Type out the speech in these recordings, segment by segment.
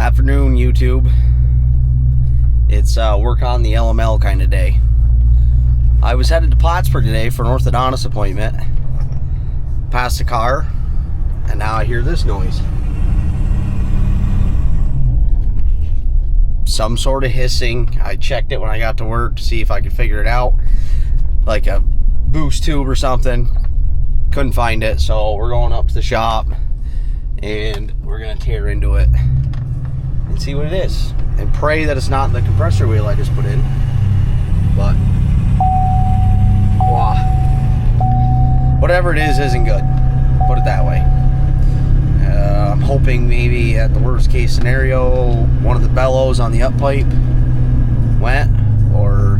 Afternoon, YouTube. It's work on the LML kind of day. I was headed to Plattsburgh today for an orthodontist appointment. Passed a car, and now I hear this noise. Some sort of hissing. I checked it when I got to work to see if I could figure it out. Like a boost tube or something. Couldn't find it, so we're going up to the shop and we're gonna tear into it and see what it is, and pray that it's not the compressor wheel I just put in. But wow, whatever it is isn't good, put it that way. I'm hoping maybe at the worst case scenario one of the bellows on the up pipe went, or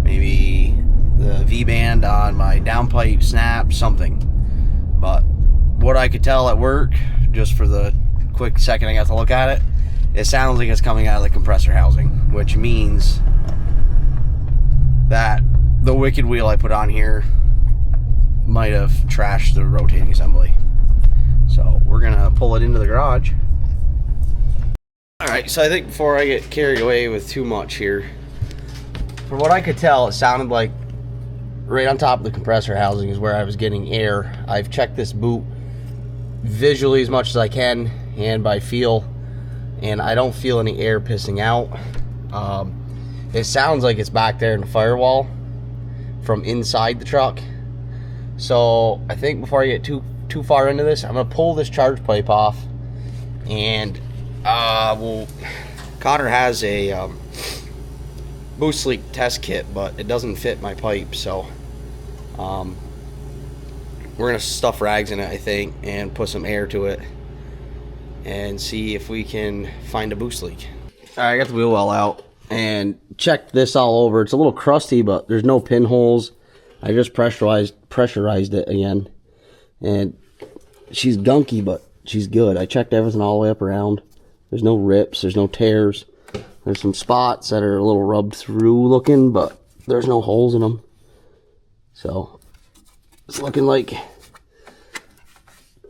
maybe the V-band on my down pipe snapped, something. But what I could tell at work, just for the quick second I got to look at it, it sounds like it's coming out of the compressor housing, which means that the wicked wheel I put on here might have trashed the rotating assembly. So we're gonna pull it into the garage. Alright, so I think before I get carried away with too much here, from what I could tell, it sounded like right on top of the compressor housing is where I was getting air. I've checked this boot visually as much as I can and by feel, and I don't feel any air pissing out. It sounds like it's back there in the firewall from inside the truck. So I think before I get too far into this, I'm gonna pull this charge pipe off, and Connor has a boost leak test kit, but it doesn't fit my pipe, so we're gonna stuff rags in it, I think, and put some air to it and see if we can find a boost leak. All right, I got the wheel well out and checked this all over. It's a little crusty, but there's no pinholes. I just pressurized it again, and she's gunky, but she's good. I checked everything all the way up around. There's no rips, there's no tears. There's some spots that are a little rubbed through looking, but there's no holes in them. So it's looking like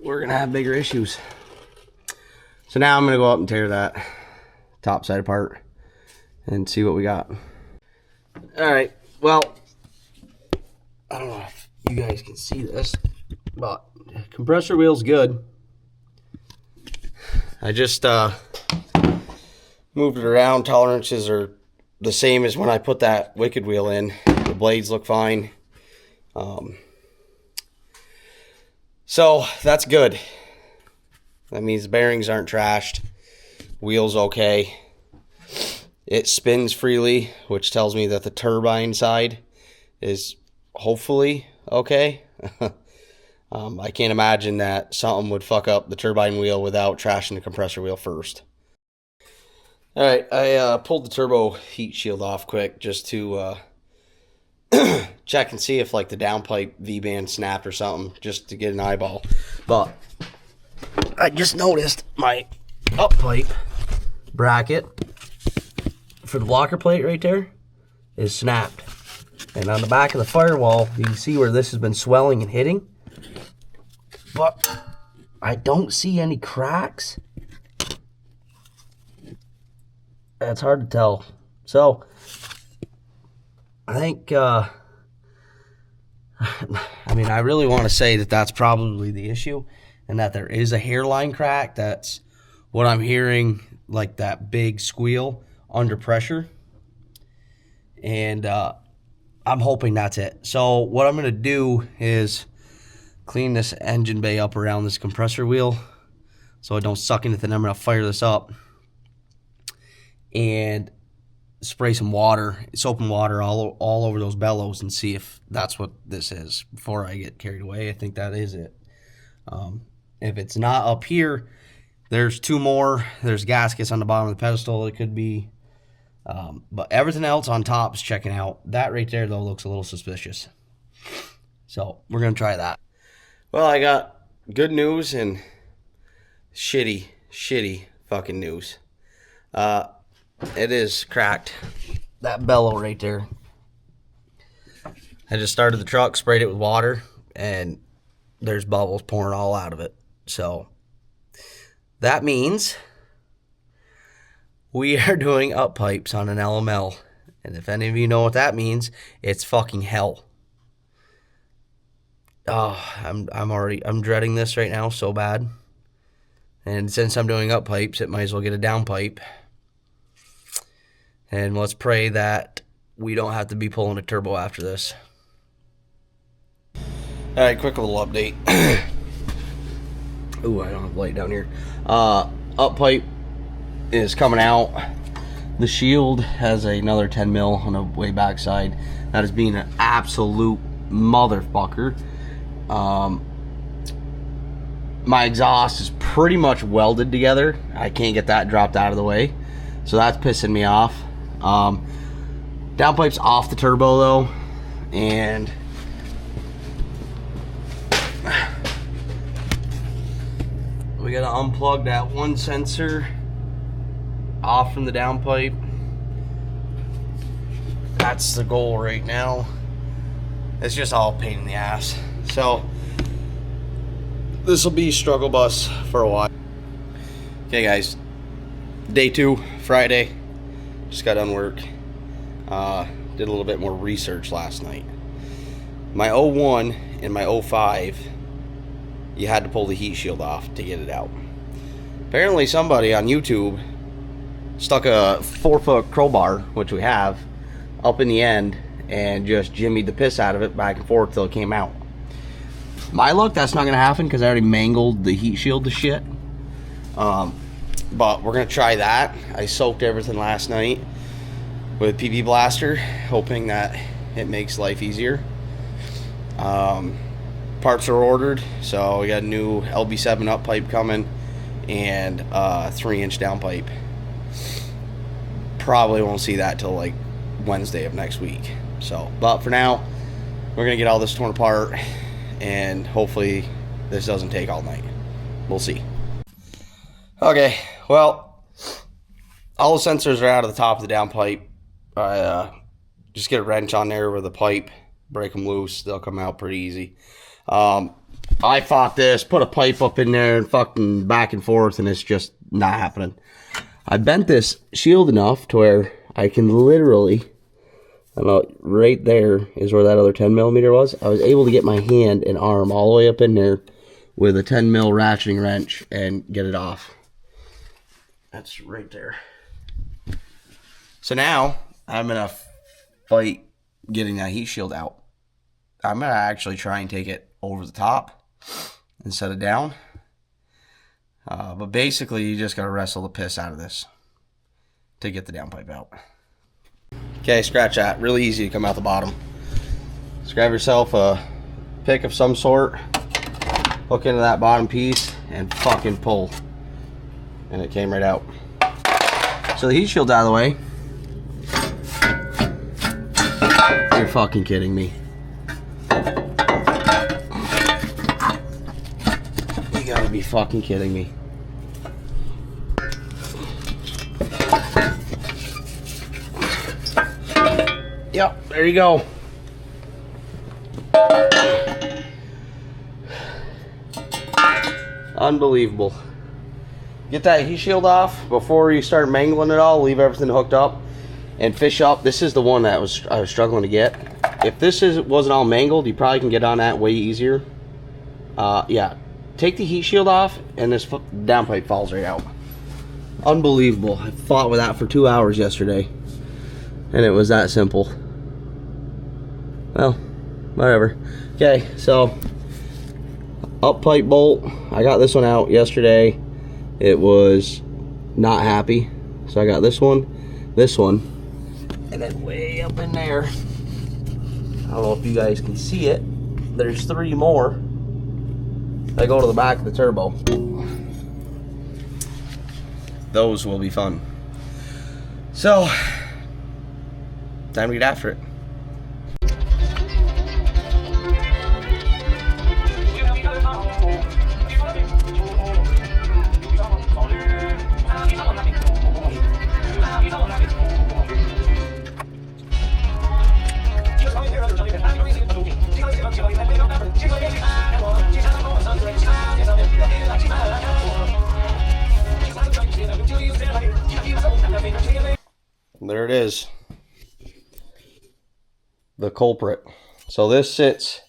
we're gonna have bigger issues. So now I'm gonna go up and tear that top side apart and see what we got. All right, well, I don't know if you guys can see this, but compressor wheel's good. I just moved it around. Tolerances are the same as when I put that wicked wheel in. The blades look fine. So that's good. That means the bearings aren't trashed. Wheel's okay. It spins freely, which tells me that the turbine side is hopefully okay. I can't imagine that something would fuck up the turbine wheel without trashing the compressor wheel first. Alright, I pulled the turbo heat shield off quick just to check and see if like the downpipe V-band snapped or something, just to get an eyeball. But I just noticed my uppipe bracket for the blocker plate right there is snapped. And on the back of the firewall, you can see where this has been swelling and hitting. But I don't see any cracks. It's hard to tell. So I think I mean, I really want to say that that's probably the issue, and that there is a hairline crack. That's what I'm hearing, like that big squeal under pressure, and I'm hoping that's it. So what I'm gonna do is clean this engine bay up around this compressor wheel so it don't suck anything. I'm gonna fire this up and spray some water, soap and water all over those bellows, and see if that's what this is before I get carried away. I think that is it. If it's not up here, there's two more. There's gaskets on the bottom of the pedestal. It could be, but everything else on top is checking out. That right there, though, looks a little suspicious. So we're gonna try that. Well, I got good news and shitty fucking news. It is cracked. That bellow right there. I just started the truck, sprayed it with water, and there's bubbles pouring all out of it. So that means We are doing up pipes on an LML. And if any of you know what that means, it's fucking hell. Oh, I'm dreading this right now so bad. And since I'm doing up pipes, it might as well get a down pipe. And let's pray that we don't have to be pulling a turbo after this. Alright, quick little update. Ooh, I don't have light down here. Up pipe is coming out. The shield has another 10 mil on the way back side. That is being an absolute motherfucker. My exhaust is pretty much welded together. I can't get that dropped out of the way, so that's pissing me off. Downpipe's off the turbo though, and we gotta unplug that one sensor off from the downpipe. That's the goal right now. It's just all a pain in the ass. So this will be struggle bus for a while. Okay guys, day 2, Friday. Just got done work. Did a little bit more research last night. My 01 and my 05, you had to pull the heat shield off to get it out. Apparently somebody on YouTube stuck a 4-foot crowbar, which we have, up in the end and just jimmied the piss out of it back and forth till it came out. My luck, that's not going to happen because I already mangled the heat shield to shit. But we're going to try that. I soaked everything last night with PP Blaster, hoping that it makes life easier. Parts are ordered, so we got a new LB7 up pipe coming and a 3-inch down pipe. Probably won't see that till like Wednesday of next week. So, but for now, we're going to get all this torn apart, and hopefully this doesn't take all night. We'll see. Okay, well, all the sensors are out of the top of the downpipe. Just get a wrench on there with a pipe, break them loose, they'll come out pretty easy. I fought this, put a pipe up in there and fucking back and forth, and it's just not happening. I bent this shield enough to where I can literally, I don't know, right there is where that other 10 millimeter was. I was able to get my hand and arm all the way up in there with a 10 mil ratcheting wrench and get it off. That's right there. So now I'm going to fight getting that heat shield out. I'm going to actually try and take it over the top and set it down. But basically, you just got to wrestle the piss out of this to get the downpipe out. Okay, scratch that. Really easy to come out the bottom. Just grab yourself a pick of some sort, hook into that bottom piece, and fucking pull. And it came right out. So the heat shield's out of the way. You're fucking kidding me. You gotta be fucking kidding me. Yep, there you go. Unbelievable. Get that heat shield off before you start mangling it all. Leave everything hooked up and fish up. This is the one that I was struggling to get. If this wasn't all mangled, you probably can get on that way easier. Yeah, take the heat shield off and this downpipe falls right out. Unbelievable. I fought with that for 2 hours yesterday and it was that simple. Well, whatever. Okay, so up pipe bolt. I got this one out yesterday. It was not happy, so I got this one, and then way up in there, I don't know if you guys can see it, there's 3 more that go to the back of the turbo. Those will be fun. So, time to get after it. there it is. The culprit. So this sits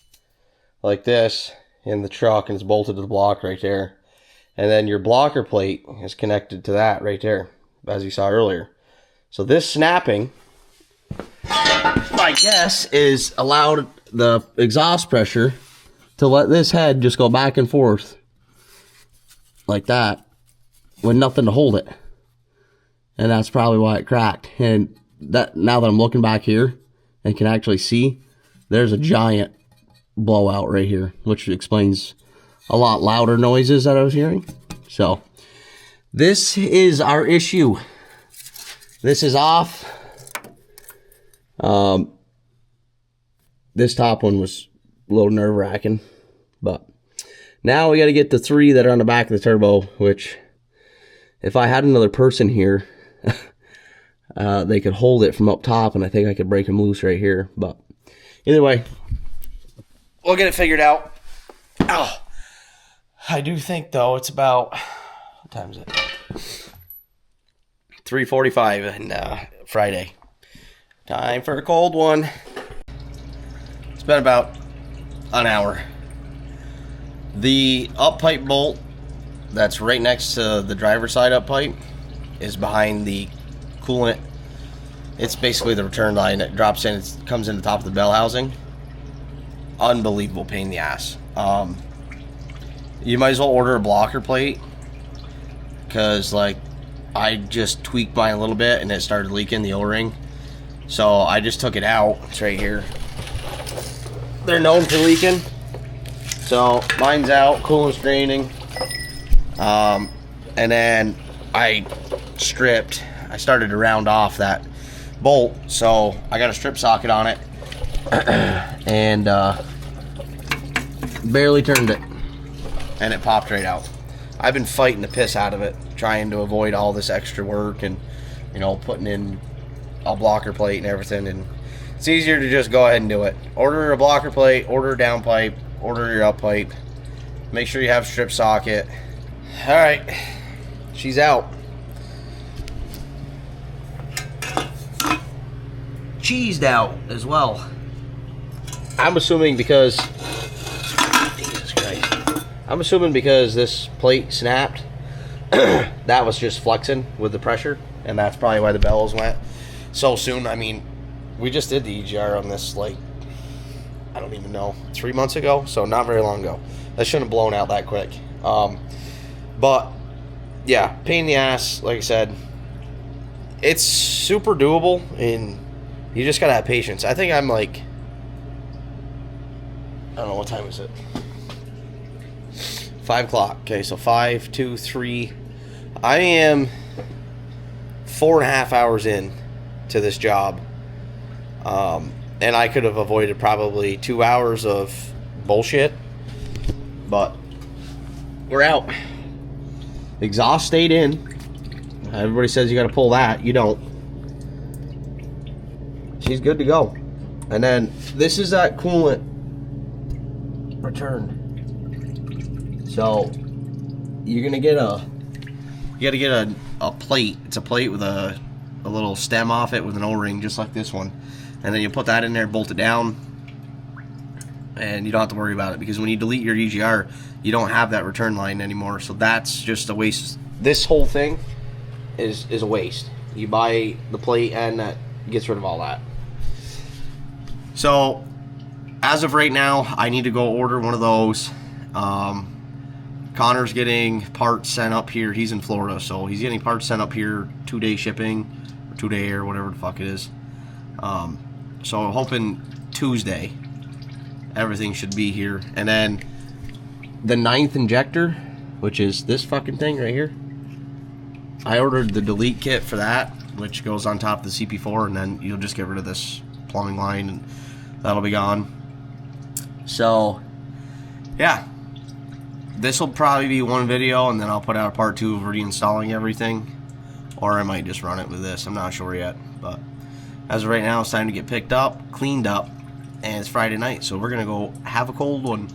like this in the truck and it's bolted to the block right there. And then your blocker plate is connected to that right there, as you saw earlier. So this snapping, I guess, is allowed the exhaust pressure to let this head just go back and forth like that with nothing to hold it. And that's probably why it cracked. And that, now that I'm looking back here and can actually see, there's a giant blowout right here, which explains a lot louder noises that I was hearing. So this is our issue. This is off. This top one was a little nerve-wracking, but now we got to get the 3 that are on the back of the turbo, which if I had another person here, they could hold it from up top, and I think I could break them loose right here. But either way, we'll get it figured out. Oh, I do think, though, it's about, what time is it? 3:45 on Friday. Time for a cold one. It's been about an hour. The up pipe bolt that's right next to the driver's side up pipe is behind the coolant. It's basically the return line that drops in. It comes in the top of the bell housing. Unbelievable pain in the ass. You might as well order a blocker plate, because like I just tweaked mine a little bit and it started leaking the O-ring. So I just took it out. It's right here. They're known for leaking. So mine's out, coolant's draining. And then I started to round off that bolt, so I got a strip socket on it and barely turned it, and it popped right out. I've been fighting the piss out of it, trying to avoid all this extra work and, you know, putting in a blocker plate and everything, and it's easier to just go ahead and do it. Order a blocker plate, order a down pipe, order your up pipe, make sure you have a strip socket. All right, she's out. Cheesed out as well. I'm assuming because, Jesus Christ, I'm assuming because this plate snapped, that was just flexing with the pressure, and that's probably why the bellows went so soon. I mean, we just did the EGR on this, like, I don't even know, 3 months ago, so not very long ago. That shouldn't have blown out that quick. But yeah, pain in the ass. Like I said, it's super doable, and you just gotta have patience. I think I'm like, I don't know, what time is it? 5 o'clock. Okay, so 5, 2, 3. I am 4.5 hours in to this job, and I could have avoided probably 2 hours of bullshit, but we're out. Exhaust stayed in. Everybody says you got to pull that. You don't. She's good to go. And then this is that coolant return. So you're gonna get you got to get a plate. It's a plate with a little stem off it with an O-ring, just like this one. And then you put that in there, bolt it down, and you don't have to worry about it, because when you delete your EGR, you don't have that return line anymore. So that's just a waste. This whole thing is a waste. You buy the plate and that gets rid of all that. So as of right now, I need to go order one of those. Connor's getting parts sent up here. He's in Florida, so he's getting parts sent up here, 2-day shipping, or 2-day or whatever the fuck it is. So I'm hoping Tuesday everything should be here. And then the 9th injector, which is this fucking thing right here, I ordered the delete kit for that, which goes on top of the CP4, and then you'll just get rid of this plumbing line and that'll be gone. So yeah, this will probably be one video, and then I'll put out a part 2 of reinstalling everything, or I might just run it with this. I'm not sure yet, but as of right now, it's time to get picked up, cleaned up, and it's Friday night, so we're gonna go have a cold one.